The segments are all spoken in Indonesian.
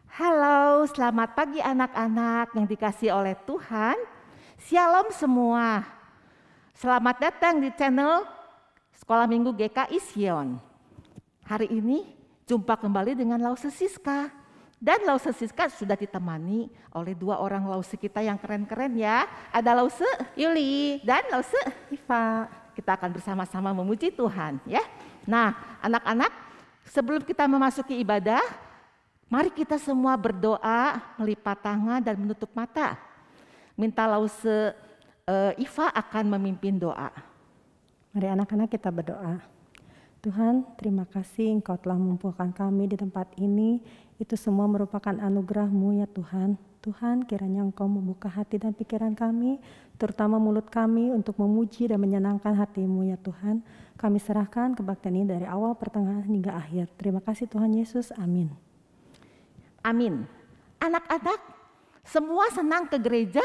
Halo, selamat pagi anak-anak yang dikasihi oleh Tuhan. Shalom semua. Selamat datang di channel Sekolah Minggu GKI Sion. Hari ini jumpa kembali dengan Lause Siska. Dan Lause Siska sudah ditemani oleh dua orang Lause kita yang keren-keren ya. Ada Lause Yuli dan Lause Iva. Kita akan bersama-sama memuji Tuhan ya. Nah, anak-anak, sebelum kita memasuki ibadah, mari kita semua berdoa, melipat tangan dan menutup mata. Minta Lause Iva akan memimpin doa. Mari anak-anak kita berdoa. Tuhan, terima kasih Engkau telah mengumpulkan kami di tempat ini. Itu semua merupakan anugerah-Mu ya Tuhan. Tuhan, kiranya Engkau membuka hati dan pikiran kami, terutama mulut kami untuk memuji dan menyenangkan hati-Mu ya Tuhan. Kami serahkan kebaktian ini dari awal, pertengahan hingga akhir. Terima kasih Tuhan Yesus, amin. Amin. Anak-anak, semua senang ke gereja.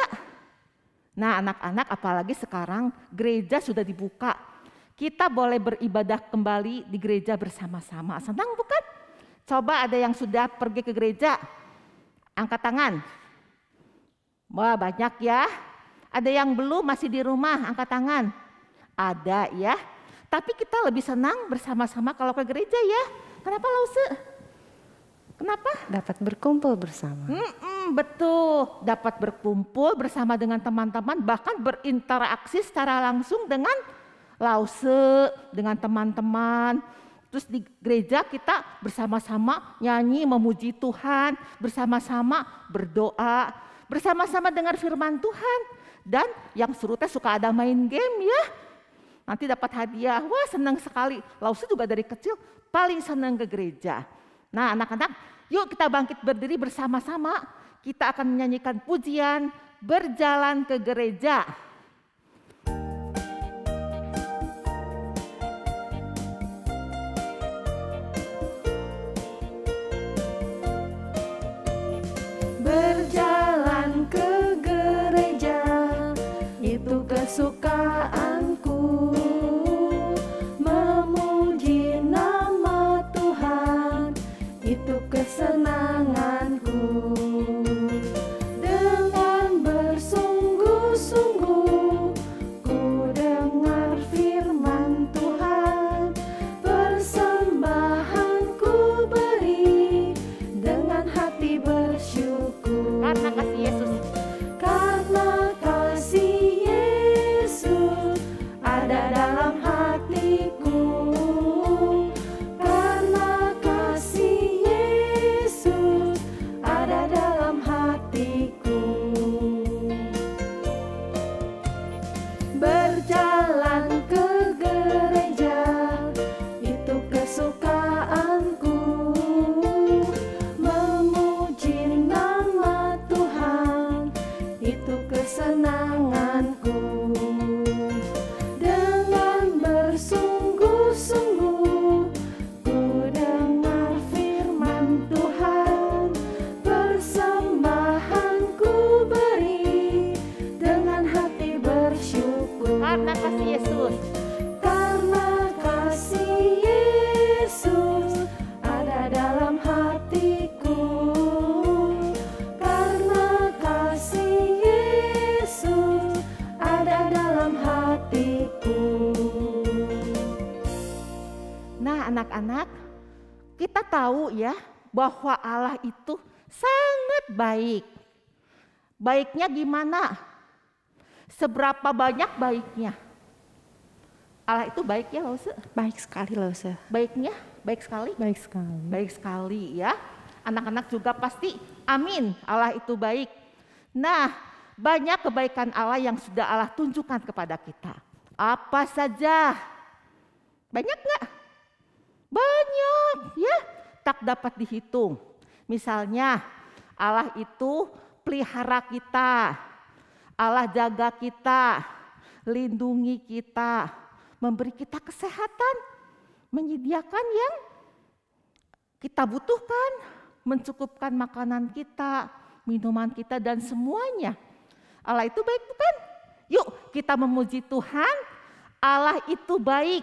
Nah, anak-anak, apalagi sekarang gereja sudah dibuka. Kita boleh beribadah kembali di gereja bersama-sama. Senang bukan? Coba ada yang sudah pergi ke gereja. Angkat tangan. Wah, banyak ya. Ada yang belum, masih di rumah, angkat tangan. Ada ya. Tapi kita lebih senang bersama-sama kalau ke gereja ya. Kenapa Lause? Kenapa? Dapat berkumpul bersama. Betul, dapat berkumpul bersama dengan teman-teman, bahkan berinteraksi secara langsung dengan Lause, dengan teman-teman. Terus di gereja kita bersama-sama nyanyi, memuji Tuhan, bersama-sama berdoa, bersama-sama dengar firman Tuhan. Dan yang seru teh suka ada main game ya. Nanti dapat hadiah, wah senang sekali. Lause juga dari kecil paling senang ke gereja. Nah anak-anak, yuk kita bangkit berdiri bersama-sama. Kita akan menyanyikan pujian Berjalan ke Gereja. Berjalan ke gereja, itu kesukaanku. Memuji nama Tuhan, itu kesenanganku. Dengan bersungguh-sungguh ku dengar firman Tuhan. Persembahan ku beri dengan hati bersyukur. Karena kasih Yesus. Karena kasih Yesus ada dalam hatiku. Karena kasih Yesus ada dalam hatiku. Berjalan ke gereja, itu kesukaanku. Memuji nama Tuhan, itu kesenanganku. Dengan bersungguh-sungguh ku dengar firman Tuhan. Persembahan ku beri dengan hati bersyukur. Karena kasih Yesus. Karena kasih Yesus ada dalam hatiku. Karena kasih Yesus ada dalam hatiku. Nah anak-anak, kita tahu ya bahwa Allah itu sangat baik. Baiknya gimana? Seberapa banyak baiknya? Allah itu baik ya Lause? Baik sekali Lause. Baiknya? Baik sekali? Baik sekali. Baik sekali ya. Anak-anak juga pasti amin, Allah itu baik. Nah, banyak kebaikan Allah yang sudah Allah tunjukkan kepada kita. Apa saja? Banyak nggak? Banyak ya, tak dapat dihitung. Misalnya Allah itu pelihara kita, Allah jaga kita, lindungi kita, memberi kita kesehatan, menyediakan yang kita butuhkan, mencukupkan makanan kita, minuman kita dan semuanya. Allah itu baik bukan? Yuk kita memuji Tuhan, Allah itu baik.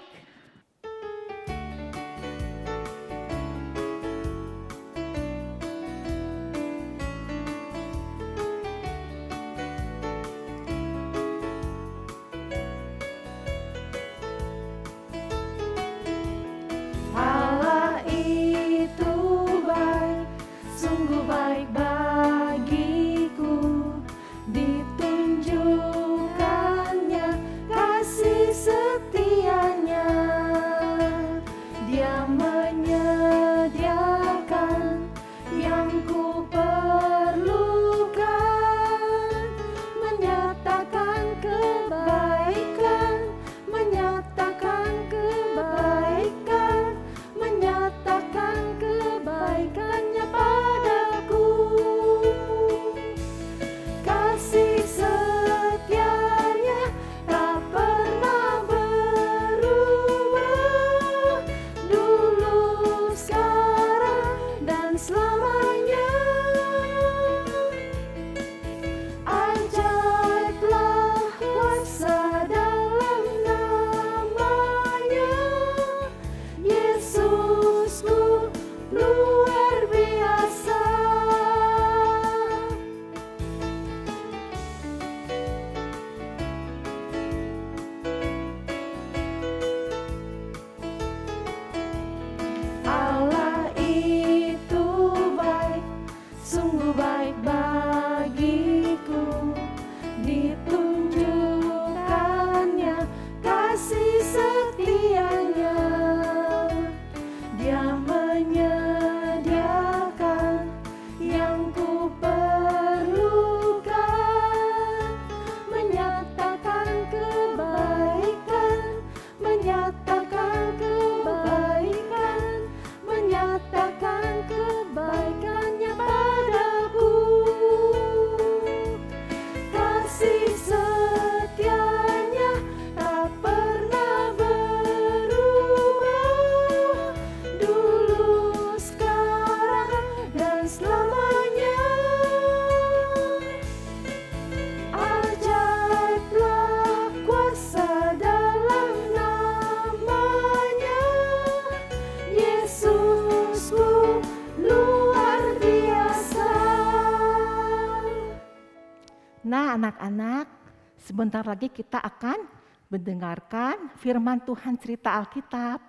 Nah anak-anak, sebentar lagi kita akan mendengarkan firman Tuhan cerita Alkitab.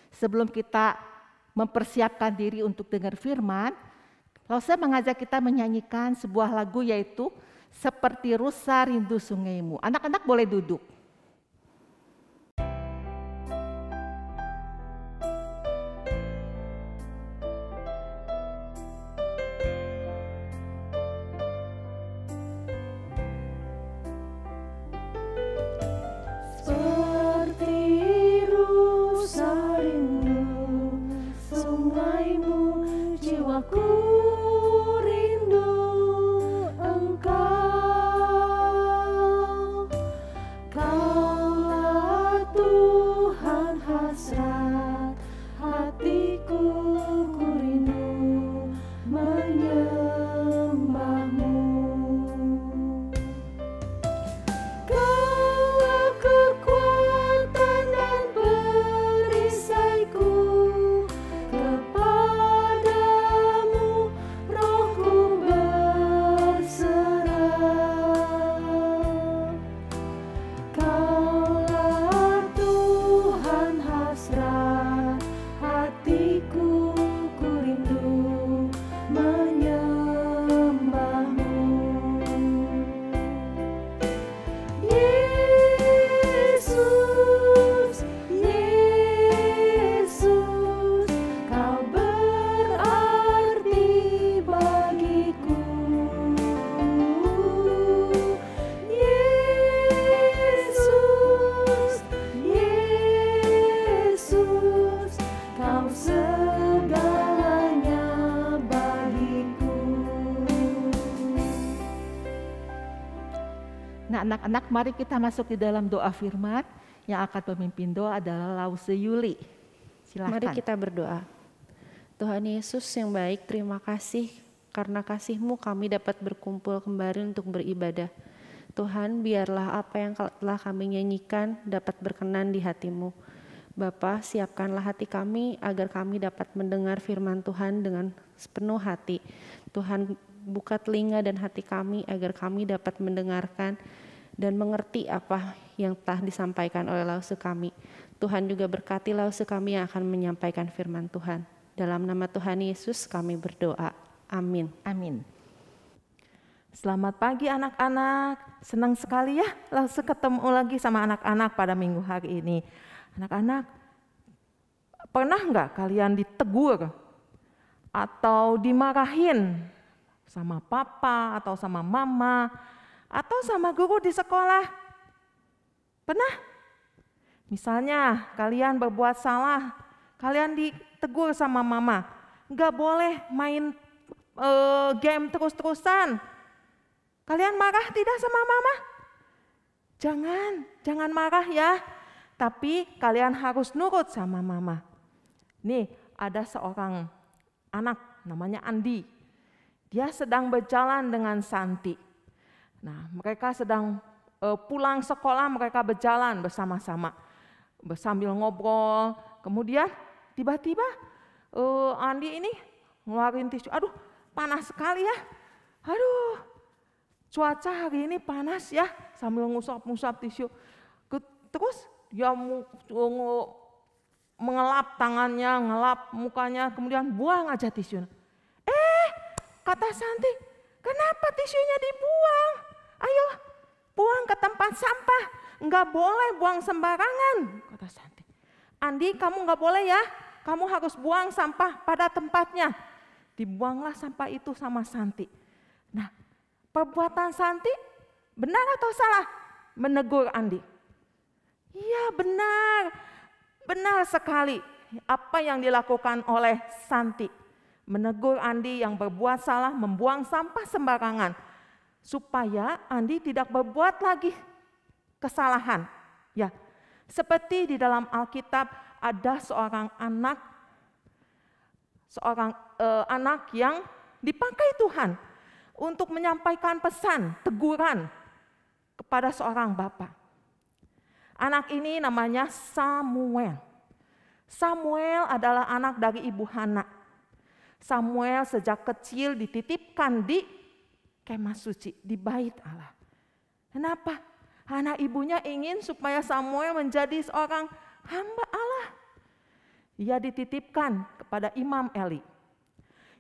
Sebelum kita mempersiapkan diri untuk dengar firman, Lause mengajak kita menyanyikan sebuah lagu yaitu Seperti Rusa Rindu Sungaimu. Anak-anak boleh duduk. Aku rindu Engkau, Kaulah Tuhan hasrat hatiku, ku rindu menyembah-Mu. Kaulah kekuatan dan perisaiku, Nah anak-anak, mari kita masuk di dalam doa firman. Yang akan memimpin doa adalah Lause Yuli. Silakan. Mari kita berdoa. Tuhan Yesus yang baik, terima kasih karena kasih-Mu kami dapat berkumpul kembali untuk beribadah. Tuhan, biarlah apa yang telah kami nyanyikan dapat berkenan di hati-Mu. Bapa, siapkanlah hati kami agar kami dapat mendengar firman Tuhan dengan sepenuh hati. Tuhan, buka telinga dan hati kami agar kami dapat mendengarkan dan mengerti apa yang telah disampaikan oleh Lause kami. Tuhan juga berkati Lause kami yang akan menyampaikan firman Tuhan. Dalam nama Tuhan Yesus kami berdoa. Amin. Amin. Selamat pagi anak-anak. Senang sekali ya Lause ketemu lagi sama anak-anak pada minggu hari ini. Anak-anak, pernah nggak kalian ditegur atau dimarahin sama papa atau sama mama atau sama guru di sekolah? Pernah? Misalnya kalian berbuat salah, kalian ditegur sama mama, nggak boleh main game terus-terusan. Kalian marah tidak sama mama? Jangan marah ya. Tapi kalian harus nurut sama mama. Nih ada seorang anak namanya Andi. Dia sedang berjalan dengan Santi. Nah mereka sedang pulang sekolah, mereka berjalan bersama-sama. Sambil ngobrol. Kemudian tiba-tiba Andi ini ngeluarin tisu. Aduh panas sekali ya. Aduh cuaca hari ini panas ya. Sambil ngusap-ngusap tisu. Terus dia mengelap tangannya, ngelap mukanya, kemudian buang aja tisunya. Kata Santi, kenapa tisunya dibuang? Ayo, buang ke tempat sampah. Enggak boleh buang sembarangan, kata Santi. Andi, kamu enggak boleh ya, kamu harus buang sampah pada tempatnya. Dibuanglah sampah itu sama Santi. Nah, perbuatan Santi benar atau salah? Menegur Andi. Iya benar sekali apa yang dilakukan oleh Santi. Menegur Andi yang berbuat salah membuang sampah sembarangan. Supaya Andi tidak berbuat lagi kesalahan. Ya, seperti di dalam Alkitab ada seorang anak yang dipakai Tuhan untuk menyampaikan pesan, teguran kepada seorang bapak. Anak ini namanya Samuel. Samuel adalah anak dari ibu Hana. Samuel sejak kecil dititipkan di kemah suci, di bait Allah. Kenapa? Karena ibunya ingin supaya Samuel menjadi seorang hamba Allah. Ia dititipkan kepada Imam Eli.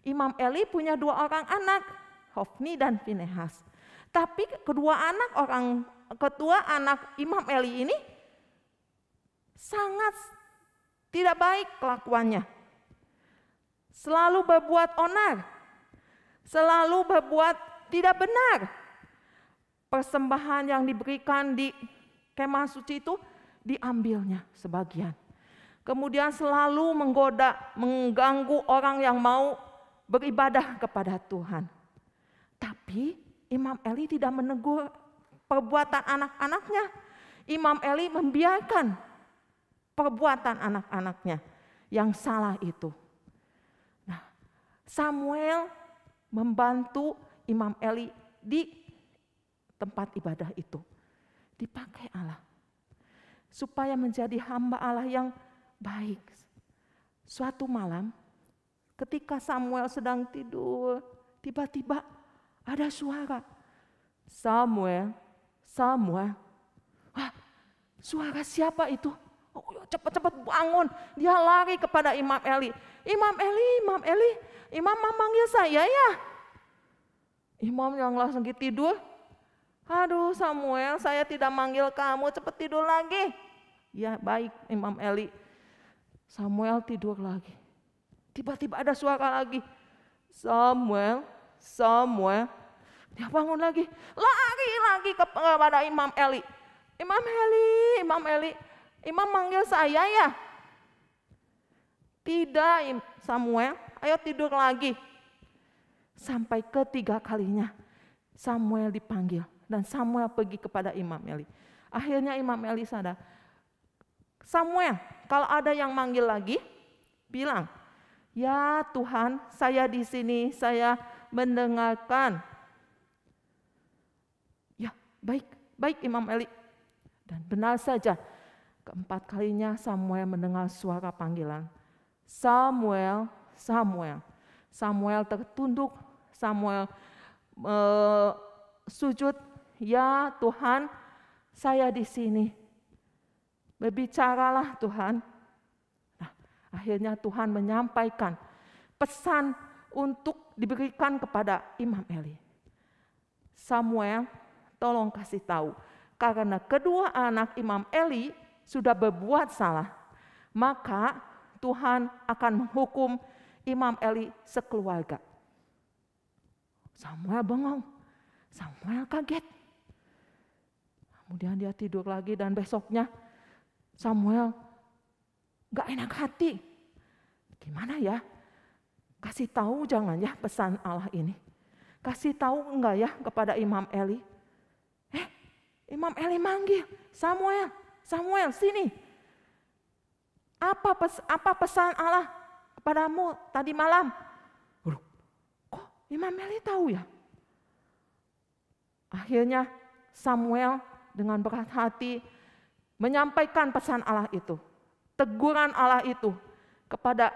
Imam Eli punya 2 orang anak, Hofni dan Finehas. Tapi kedua anak Imam Eli ini sangat tidak baik kelakuannya. Selalu berbuat onar, selalu berbuat tidak benar. Persembahan yang diberikan di kemah suci itu diambilnya sebagian. Kemudian selalu menggoda, mengganggu orang yang mau beribadah kepada Tuhan. Tapi Imam Eli tidak menegur perbuatan anak-anaknya. Imam Eli membiarkan perbuatan anak-anaknya yang salah itu. Nah, Samuel membantu Imam Eli di tempat ibadah itu. Dipakai Allah supaya menjadi hamba Allah yang baik. Suatu malam ketika Samuel sedang tidur, tiba-tiba ada suara, Samuel, Samuel. Wah, suara siapa itu? Oh, cepat-cepat bangun. Dia lari kepada Imam Eli. Imam Eli, Imam Eli, Imam memanggil saya ya. Imam yang langsung tidur. Aduh Samuel, saya tidak manggil kamu, cepat tidur lagi. Ya baik Imam Eli. Samuel tidur lagi. Tiba-tiba ada suara lagi. Samuel, Samuel. Dia bangun lagi. Lari lagi kepada Imam Eli. Imam Eli, Imam Eli. Imam manggil saya ya. Tidak Samuel, ayo tidur lagi. Sampai ketiga kalinya Samuel dipanggil. Dan Samuel pergi kepada Imam Eli. Akhirnya Imam Eli sadar. Samuel, kalau ada yang manggil lagi, bilang, ya Tuhan, saya di sini, saya mendengarkan. Ya, baik Imam Eli. Dan benar saja, keempat kalinya Samuel mendengar suara panggilan. Samuel, Samuel. Samuel tertunduk, Samuel sujud. Ya Tuhan, saya di sini. Berbicaralah Tuhan. Nah, akhirnya Tuhan menyampaikan pesan untuk diberikan kepada Imam Eli. Samuel, tolong kasih tahu, karena kedua anak Imam Eli sudah berbuat salah, maka Tuhan akan menghukum Imam Eli sekeluarga. Samuel bengong, Samuel kaget. Kemudian dia tidur lagi dan besoknya Samuel gak enak hati. Gimana ya? Kasih tahu jangan ya pesan Allah ini. Kasih tahu enggak ya kepada Imam Eli? Imam Eli manggil, Samuel, Samuel sini. Apa pesan Allah kepadamu tadi malam? Kok Imam Eli tahu ya? Akhirnya Samuel dengan berat hati menyampaikan pesan Allah itu, teguran Allah itu kepada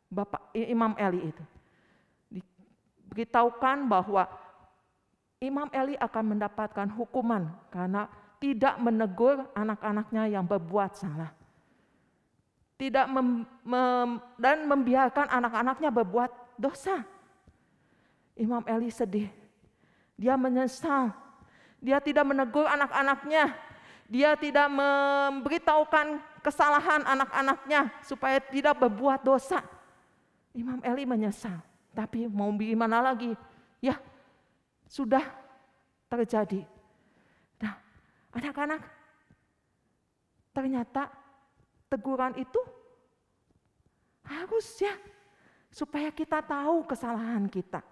Bapak Imam Eli itu. Diberitahukan bahwa Imam Eli akan mendapatkan hukuman karena tidak menegur anak-anaknya yang berbuat salah. Tidak dan membiarkan anak-anaknya berbuat dosa. Imam Eli sedih. Dia menyesal. Dia tidak menegur anak-anaknya. Dia tidak memberitahukan kesalahan anak-anaknya supaya tidak berbuat dosa. Imam Eli menyesal. Tapi mau gimana lagi? Ya, sudah terjadi. Nah, anak-anak, ternyata teguran itu harus ya, supaya kita tahu kesalahan kita.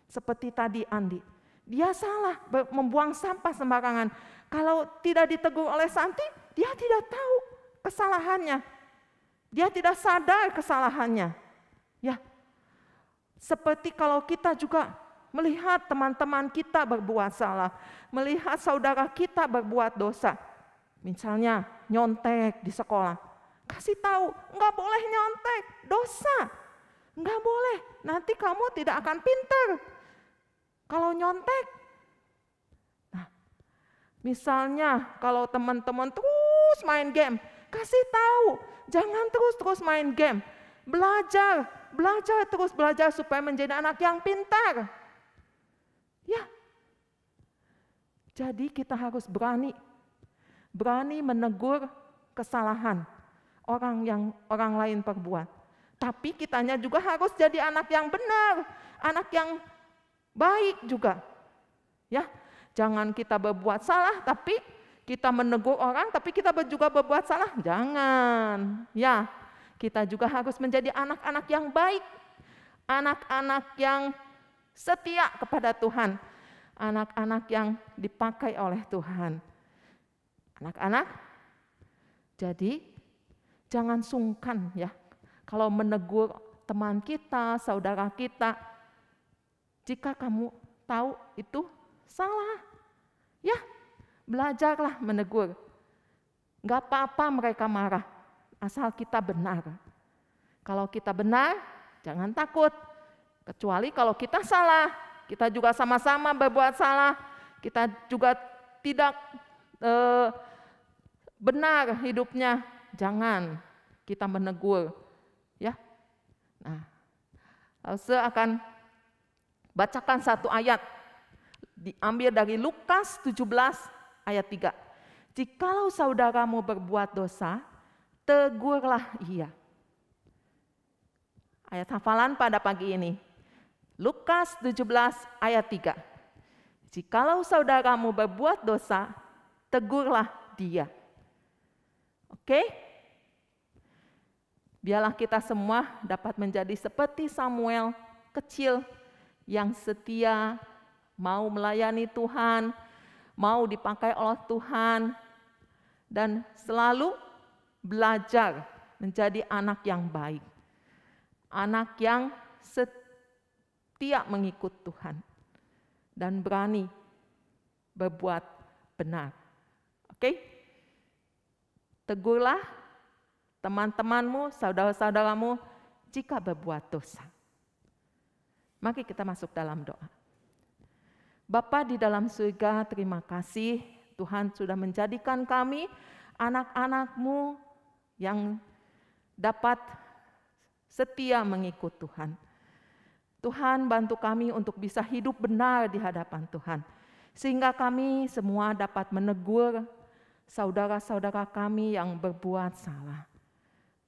Seperti tadi Andi, dia salah membuang sampah sembarangan. Kalau tidak ditegur oleh Santi, dia tidak tahu kesalahannya. Dia tidak sadar kesalahannya. Ya, seperti kalau kita juga melihat teman-teman kita berbuat salah, melihat saudara kita berbuat dosa. Misalnya nyontek di sekolah. Kasih tahu, enggak boleh nyontek, dosa. Enggak boleh, nanti kamu tidak akan pintar kalau nyontek. Nah, Misalnya kalau teman-teman terus main game, kasih tahu, jangan terus main game. Belajar terus belajar supaya menjadi anak yang pintar. Ya. Jadi kita harus berani menegur kesalahan orang lain perbuat. Tapi kitanya juga harus jadi anak yang benar, anak yang baik juga. Ya. Jangan kita berbuat salah, tapi kita menegur orang, tapi kita juga berbuat salah. Jangan. Ya, kita juga harus menjadi anak-anak yang baik. Anak-anak yang setia kepada Tuhan. Anak-anak yang dipakai oleh Tuhan. Anak-anak, jadi jangan sungkan ya. Kalau menegur teman kita, saudara kita, jika kamu tahu itu salah, ya belajarlah menegur. Gak apa-apa mereka marah, asal kita benar. Kalau kita benar, jangan takut. Kecuali kalau kita salah, kita juga sama-sama berbuat salah, kita juga tidak benar hidupnya, jangan kita menegur. Ya, nah, saya akan bacakan satu ayat. Diambil dari Lukas 17 ayat 3. Jikalau saudaramu berbuat dosa, tegurlah ia. Ayat hafalan pada pagi ini. Lukas 17 ayat 3. Jikalau saudaramu berbuat dosa, tegurlah dia. Oke? Biarlah kita semua dapat menjadi seperti Samuel kecil yang setia, mau melayani Tuhan, mau dipakai oleh Tuhan, dan selalu belajar menjadi anak yang baik. Anak yang setia mengikut Tuhan dan berani berbuat benar. Oke? Tegurlah teman-temanmu, saudara-saudaramu jika berbuat dosa. Mari kita masuk dalam doa. Bapa di dalam surga, terima kasih Tuhan sudah menjadikan kami anak-anak-Mu yang dapat setia mengikut Tuhan. Tuhan bantu kami untuk bisa hidup benar di hadapan Tuhan. Sehingga kami semua dapat menegur saudara-saudara kami yang berbuat salah.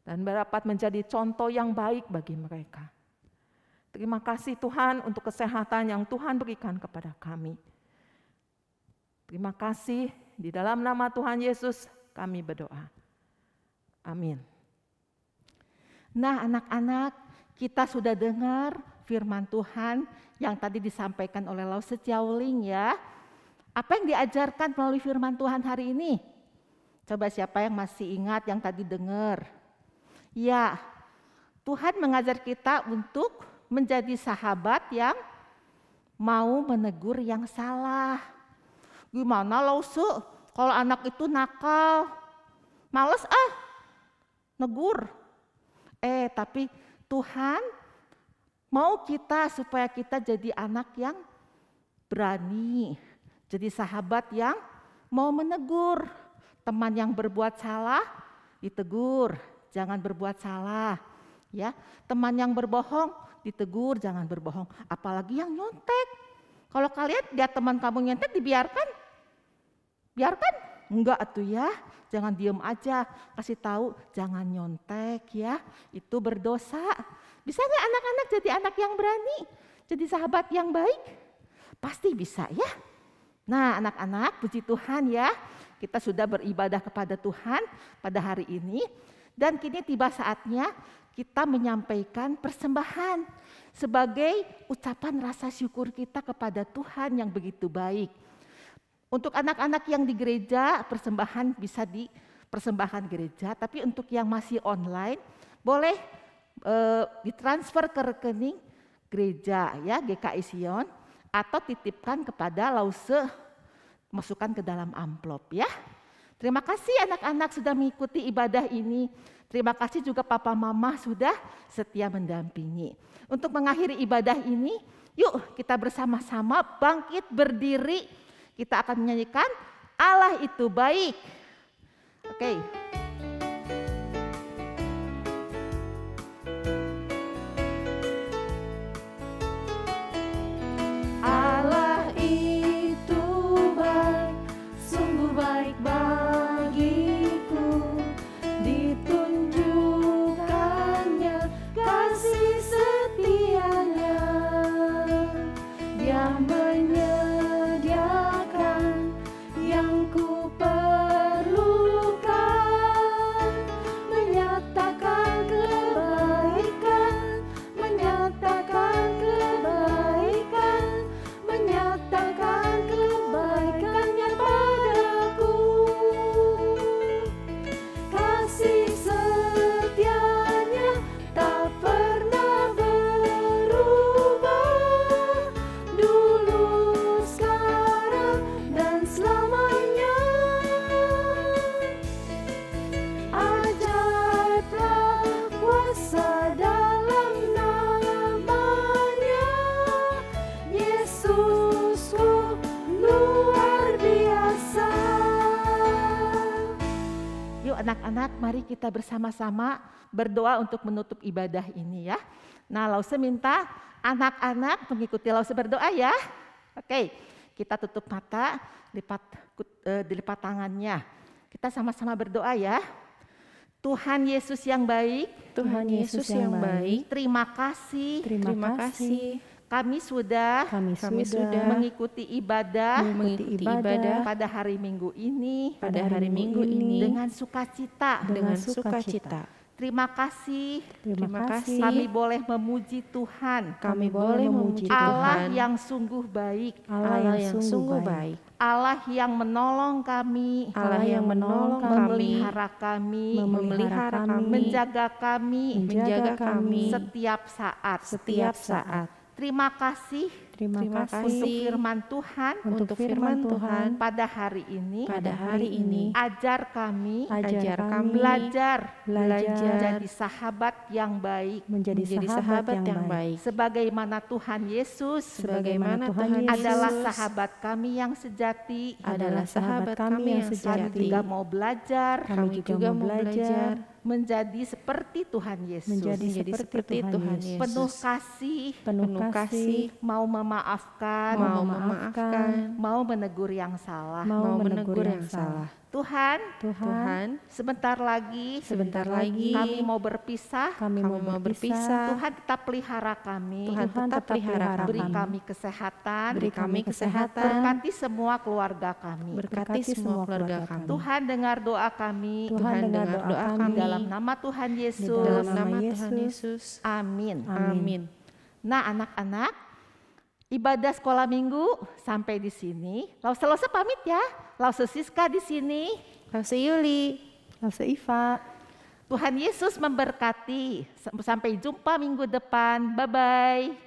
Dan dapat menjadi contoh yang baik bagi mereka. Terima kasih Tuhan untuk kesehatan yang Tuhan berikan kepada kami. Terima kasih, di dalam nama Tuhan Yesus kami berdoa. Amin. Nah anak-anak, kita sudah dengar firman Tuhan yang tadi disampaikan oleh Lause Tiauling ya. Apa yang diajarkan melalui firman Tuhan hari ini? Coba siapa yang masih ingat yang tadi dengar? Ya, Tuhan mengajar kita untuk menjadi sahabat yang mau menegur yang salah. Gimana Lause kalau anak itu nakal? Males negur. Tapi Tuhan mau kita supaya kita jadi anak yang berani. Jadi sahabat yang mau menegur. Teman yang berbuat salah ditegur, jangan berbuat salah. Ya, teman yang berbohong ditegur, jangan berbohong. Apalagi yang nyontek. Kalau kalian lihat teman kamu nyontek, dibiarkan? Biarkan? Enggak atuh ya. Jangan diem aja. Kasih tahu, jangan nyontek ya. Itu berdosa. Bisa nggak anak-anak jadi anak yang berani? Jadi sahabat yang baik? Pasti bisa ya. Nah anak-anak, puji Tuhan ya. Kita sudah beribadah kepada Tuhan pada hari ini. Dan kini tiba saatnya kita menyampaikan persembahan sebagai ucapan rasa syukur kita kepada Tuhan yang begitu baik. Untuk anak-anak yang di gereja, persembahan bisa dipersembahkan gereja, tapi untuk yang masih online boleh ditransfer ke rekening gereja ya, GKI Sion, atau titipkan kepada Lause, masukkan ke dalam amplop ya. Terima kasih anak-anak sudah mengikuti ibadah ini. Terima kasih juga papa mama sudah setia mendampingi. Untuk mengakhiri ibadah ini, yuk kita bersama-sama bangkit berdiri. Kita akan menyanyikan Allah itu baik. Oke. Allah itu baik, sungguh baik bagiku. Ditunjukkannya kasih setianya. Dia menyediakan yang ku perlukan, menyatakan kebaikan, menyatakan kebaikan, menyatakan kebaikannya padaku. Kasih setianya tak pernah berubah, dulu, sekarang, dan selamanya. Ajaiblah kuasa dalam namanya, Yesusku luar biasa. Yuk anak-anak, mari kita bersama-sama berdoa untuk menutup ibadah ini ya. Nah, Lause minta anak-anak mengikuti Lause berdoa ya. Oke, kita tutup mata, dilipat tangannya. Kita sama-sama berdoa ya. Tuhan Yesus yang baik, Tuhan Yesus yang baik, terima kasih. terima kasih. Kami sudah Kami sudah mengikuti ibadah mengikuti ibadah pada hari Minggu ini pada hari Minggu ini dengan sukacita. dengan sukacita. Terima kasih. Terima kasih. Kami boleh memuji Tuhan, Kami boleh memuji Allah Tuhan, yang sungguh baik, Allah yang sungguh baik, Allah yang menolong kami, Allah yang menolong kami, memelihara kami, memelihara kami, menjaga kami menjaga kami setiap saat. setiap saat. Terima kasih Terima Terima kasih untuk kasih firman Tuhan untuk firman Tuhan pada hari ini. pada hari ini. Ajar kami Ajar kami belajar belajar menjadi sahabat yang baik, menjadi sahabat yang baik. sebagaimana Tuhan Yesus Sebagaimana Tuhan Yesus adalah sahabat kami yang sejati. adalah sahabat kami yang Kami sejati. juga mau belajar Kami juga mau belajar menjadi seperti Tuhan Yesus, menjadi menjadi seperti Tuhan Yesus. penuh kasih, Penuh kasih, mau memaafkan, mau memaafkan, mau menegur yang salah. mau menegur yang salah. Tuhan, Tuhan, sebentar lagi sebentar lagi kami mau berpisah. Kami kami mau berpisah. Tuhan tetap pelihara kami, Tuhan tetap pelihara beri kami. kami kesehatan, Beri kami kesehatan. berkati semua keluarga kami. Berkati semua keluarga kami. Tuhan dengar doa kami, Tuhan dengar doa kami. dalam nama Tuhan Yesus. Dalam Nama nama Yesus. Tuhan Yesus. Amin. Amin. Nah, anak-anak, ibadah sekolah minggu sampai di sini. Lause pamit ya. Lause Siska di sini. Lause Yuli. Lause Iva. Tuhan Yesus memberkati. Sampai jumpa minggu depan. Bye-bye.